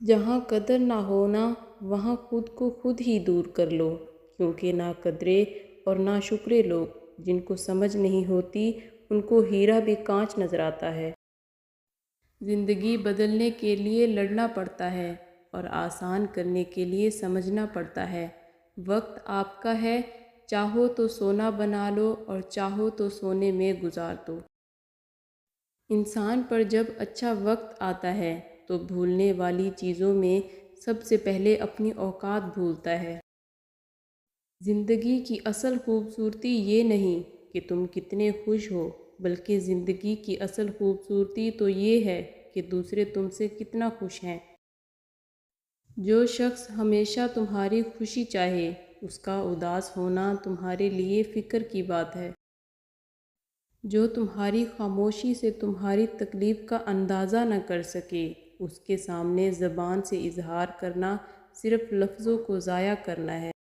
جہاں قدر نہ ہونا وہاں خود کو خود ہی دور کر لو، کیونکہ نا قدرے اور نا شکرے لوگ جن کو سمجھ نہیں ہوتی ان کو ہیرا بھی کانچ نظر آتا ہے۔ زندگی بدلنے کے لیے لڑنا پڑتا ہے اور آسان کرنے کے لیے سمجھنا پڑتا ہے۔ وقت آپ کا ہے، چاہو تو سونا بنا لو اور چاہو تو سونے میں گزار دو۔ انسان پر جب اچھا وقت آتا ہے تو بھولنے والی چیزوں میں سب سے پہلے اپنی اوقات بھولتا ہے۔ زندگی کی اصل خوبصورتی یہ نہیں کہ تم کتنے خوش ہو، بلکہ زندگی کی اصل خوبصورتی تو یہ ہے کہ دوسرے تم سے کتنا خوش ہیں۔ جو شخص ہمیشہ تمہاری خوشی چاہے، اس کا اداس ہونا تمہارے لیے فکر کی بات ہے۔ جو تمہاری خاموشی سے تمہاری تکلیف کا اندازہ نہ کر سکے، اس کے سامنے زبان سے اظہار کرنا صرف لفظوں کو ضائع کرنا ہے۔